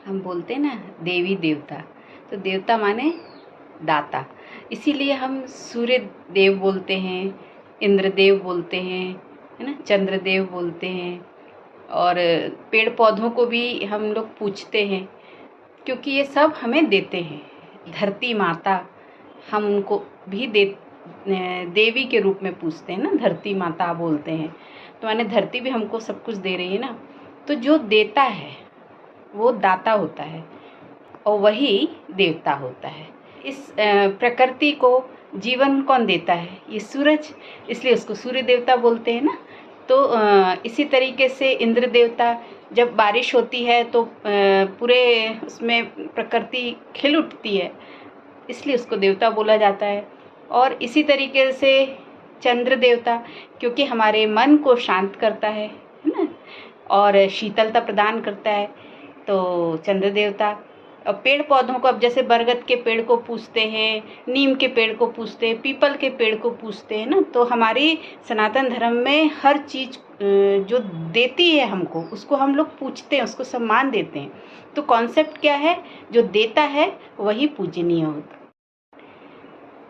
हम बोलते हैं ना देवी देवता, तो देवता माने दाता। इसीलिए हम सूर्य देव बोलते हैं, इंद्रदेव बोलते हैं, है ना, चंद्रदेव बोलते हैं। और पेड़ पौधों को भी हम लोग पूजते हैं, क्योंकि ये सब हमें देते हैं। धरती माता, हम उनको भी देवी के रूप में पूजते हैं ना, धरती माता बोलते हैं। तो माने धरती भी हमको सब कुछ दे रही है ना। तो जो देता है वो दाता होता है और वही देवता होता है। इस प्रकृति को जीवन कौन देता है? ये सूरज, इसलिए उसको सूर्य देवता बोलते हैं ना। तो इसी तरीके से इंद्र देवता, जब बारिश होती है तो पूरे उसमें प्रकृति खिल उठती है, इसलिए उसको देवता बोला जाता है। और इसी तरीके से चंद्र देवता, क्योंकि हमारे मन को शांत करता है ना, और शीतलता प्रदान करता है, तो चंद्र देवता। और पेड़ पौधों को, अब जैसे बरगद के पेड़ को पूजते हैं, नीम के पेड़ को पूजते हैं, पीपल के पेड़ को पूजते हैं ना। तो हमारी सनातन धर्म में हर चीज़ जो देती है हमको, उसको हम लोग पूजते हैं, उसको सम्मान देते हैं। तो कॉन्सेप्ट क्या है? जो देता है वही पूजनीय होता।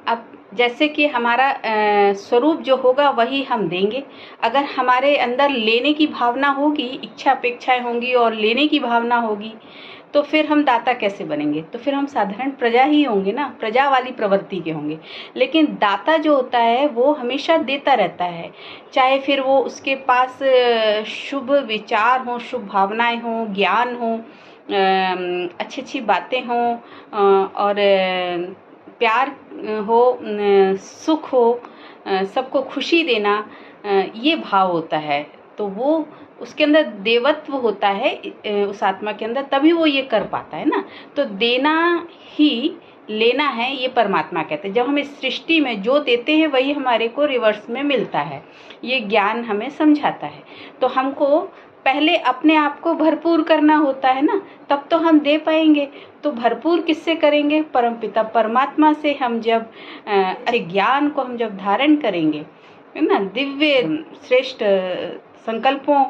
अब जैसे कि हमारा स्वरूप जो होगा वही हम देंगे। अगर हमारे अंदर लेने की भावना होगी, इच्छा अपेक्षाएं होंगी और लेने की भावना होगी, तो फिर हम दाता कैसे बनेंगे? तो फिर हम साधारण प्रजा ही होंगे ना, प्रजा वाली प्रवृत्ति के होंगे। लेकिन दाता जो होता है वो हमेशा देता रहता है, चाहे फिर वो उसके पास शुभ विचार हों, शुभ भावनाएं हों, ज्ञान हो, अच्छी अच्छी बातें हों, और प्यार हो, सुख हो, सबको खुशी देना, ये भाव होता है। तो वो उसके अंदर देवत्व होता है, उस आत्मा के अंदर, तभी वो ये कर पाता है ना। तो देना ही लेना है, ये परमात्मा कहते हैं। जब हम इस सृष्टि में जो देते हैं वही हमारे को रिवर्स में मिलता है, ये ज्ञान हमें समझाता है। तो हमको पहले अपने आप को भरपूर करना होता है ना, तब तो हम दे पाएंगे। तो भरपूर किससे करेंगे? परमपिता परमात्मा से। हम जब ज्ञान को हम जब धारण करेंगे, है ना, दिव्य श्रेष्ठ संकल्पों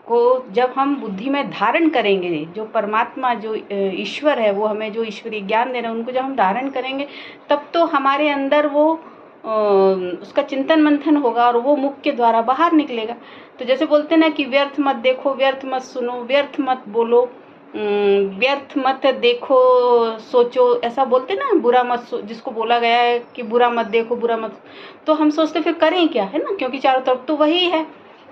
को जब हम बुद्धि में धारण करेंगे, जो परमात्मा, जो ईश्वर है, वो हमें जो ईश्वरीय ज्ञान दे रहे हैं, उनको जब हम धारण करेंगे, तब तो हमारे अंदर वो उसका चिंतन मंथन होगा और वो मुख के द्वारा बाहर निकलेगा। तो जैसे बोलते ना कि व्यर्थ मत देखो, व्यर्थ मत सुनो, व्यर्थ मत बोलो, व्यर्थ मत देखो, सोचो, ऐसा बोलते ना, बुरा मत जिसको बोला गया है कि बुरा मत देखो, बुरा मत। तो हम सोचते फिर करें क्या, है ना, क्योंकि चारों तरफ तो वही है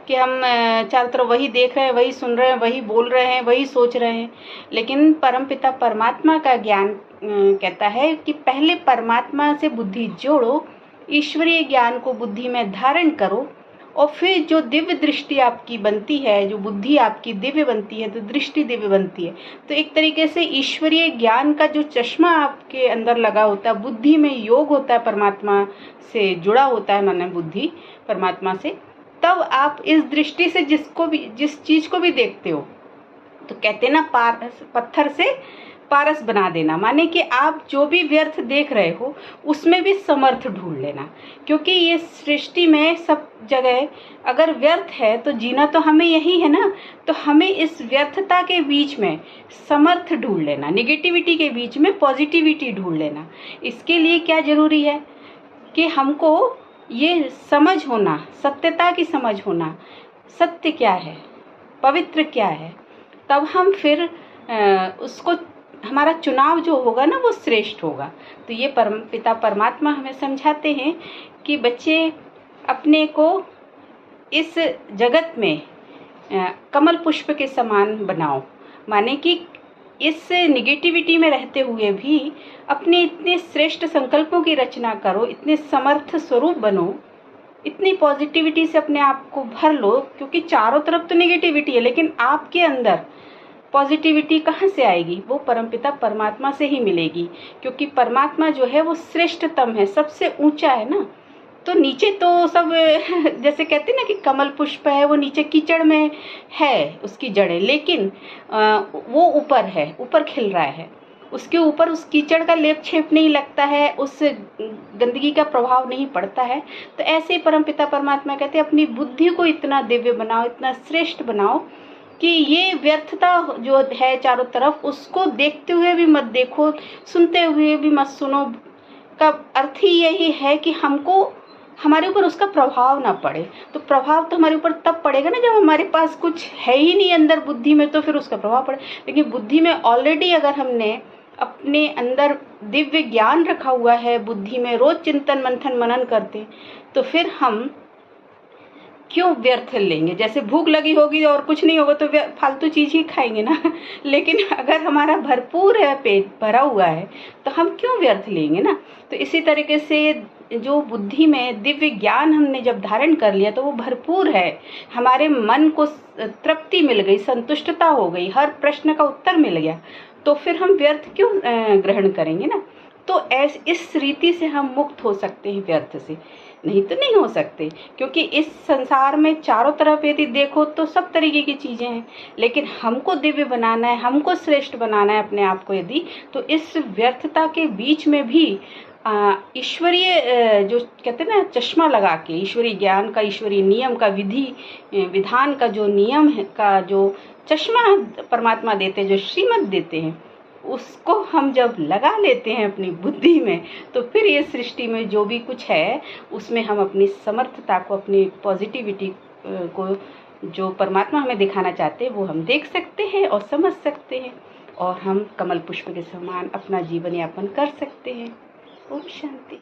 कि हम चारों तरफ वही देख रहे हैं, वही सुन रहे हैं, वही बोल रहे हैं, वही सोच रहे हैं। लेकिन परमपिता परमात्मा का ज्ञान कहता है कि पहले परमात्मा से बुद्धि जोड़ो, ईश्वरीय ज्ञान को बुद्धि में धारण करो, और फिर जो दिव्य दृष्टि आपकी बनती है, जो बुद्धि आपकी दिव्य बनती है, तो दृष्टि दिव्य बनती है। तो एक तरीके से ईश्वरीय ज्ञान का जो चश्मा आपके अंदर लगा होता है, बुद्धि में योग होता है, परमात्मा से जुड़ा होता है, माने बुद्धि परमात्मा से, तब आप इस दृष्टि से जिस चीज को भी देखते हो, तो कहते ना, पत्थर से पारस बना देना, माने कि आप जो भी व्यर्थ देख रहे हो उसमें भी समर्थ ढूंढ लेना। क्योंकि ये सृष्टि में सब जगह अगर व्यर्थ है तो जीना तो हमें यही है ना। तो हमें इस व्यर्थता के बीच में समर्थ ढूंढ लेना, निगेटिविटी के बीच में पॉजिटिविटी ढूंढ लेना। इसके लिए क्या जरूरी है कि हमको ये समझ होना, सत्यता की समझ होना, सत्य क्या है, पवित्र क्या है। तब हम फिर उसको, हमारा चुनाव जो होगा ना वो श्रेष्ठ होगा। तो ये परमपिता परमात्मा हमें समझाते हैं कि बच्चे अपने को इस जगत में कमल पुष्प के समान बनाओ, माने कि इस निगेटिविटी में रहते हुए भी अपने इतने श्रेष्ठ संकल्पों की रचना करो, इतने समर्थ स्वरूप बनो, इतनी पॉजिटिविटी से अपने आप को भर लो। क्योंकि चारों तरफ तो निगेटिविटी है, लेकिन आपके अंदर पॉजिटिविटी कहाँ से आएगी? वो परमपिता परमात्मा से ही मिलेगी। क्योंकि परमात्मा जो है वो श्रेष्ठतम है, सबसे ऊंचा है ना। तो नीचे तो सब जैसे कहते हैं ना कि कमल पुष्प है, वो नीचे कीचड़ में है उसकी जड़ें, लेकिन वो ऊपर है, ऊपर खिल रहा है, उसके ऊपर उस कीचड़ का लेप छेप नहीं लगता है, उस गंदगी का प्रभाव नहीं पड़ता है। तो ऐसे परमपिता परमात्मा कहते हैं अपनी बुद्धि को इतना दिव्य बनाओ, इतना श्रेष्ठ बनाओ कि ये व्यर्थता जो है चारों तरफ, उसको देखते हुए भी मत देखो, सुनते हुए भी मत सुनो। का अर्थ ही यही है कि हमको हमारे ऊपर उसका प्रभाव ना पड़े। तो प्रभाव तो हमारे ऊपर तब पड़ेगा ना जब हमारे पास कुछ है ही नहीं अंदर बुद्धि में, तो फिर उसका प्रभाव पड़े। लेकिन बुद्धि में ऑलरेडी अगर हमने अपने अंदर दिव्य ज्ञान रखा हुआ है, बुद्धि में रोज चिंतन मंथन मनन करते, तो फिर हम क्यों व्यर्थ लेंगे। जैसे भूख लगी होगी और कुछ नहीं होगा तो फालतू चीज ही खाएंगे ना लेकिन अगर हमारा भरपूर है, पेट भरा हुआ है, तो हम क्यों व्यर्थ लेंगे ना। तो इसी तरीके से जो बुद्धि में दिव्य ज्ञान हमने जब धारण कर लिया तो वो भरपूर है, हमारे मन को तृप्ति मिल गई, संतुष्टता हो गई, हर प्रश्न का उत्तर मिल गया, तो फिर हम व्यर्थ क्यों ग्रहण करेंगे ना। तो इस रीति से हम मुक्त हो सकते हैं व्यर्थ से, नहीं तो नहीं हो सकते। क्योंकि इस संसार में चारों तरफ यदि देखो तो सब तरीके की चीजें हैं, लेकिन हमको दिव्य बनाना है, हमको श्रेष्ठ बनाना है अपने आप को यदि, तो इस व्यर्थता के बीच में भी ईश्वरीय जो कहते हैं ना चश्मा लगा के, ईश्वरीय ज्ञान का, ईश्वरीय नियम का, विधि विधान का जो नियम है, का जो चश्मा परमात्मा देते हैं, जो श्रीमत देते हैं, उसको हम जब लगा लेते हैं अपनी बुद्धि में, तो फिर ये सृष्टि में जो भी कुछ है उसमें हम अपनी समर्थता को, अपनी पॉजिटिविटी को, जो परमात्मा हमें दिखाना चाहते हैं, वो हम देख सकते हैं और समझ सकते हैं, और हम कमल पुष्प के समान अपना जीवन यापन कर सकते हैं। ओम शांति।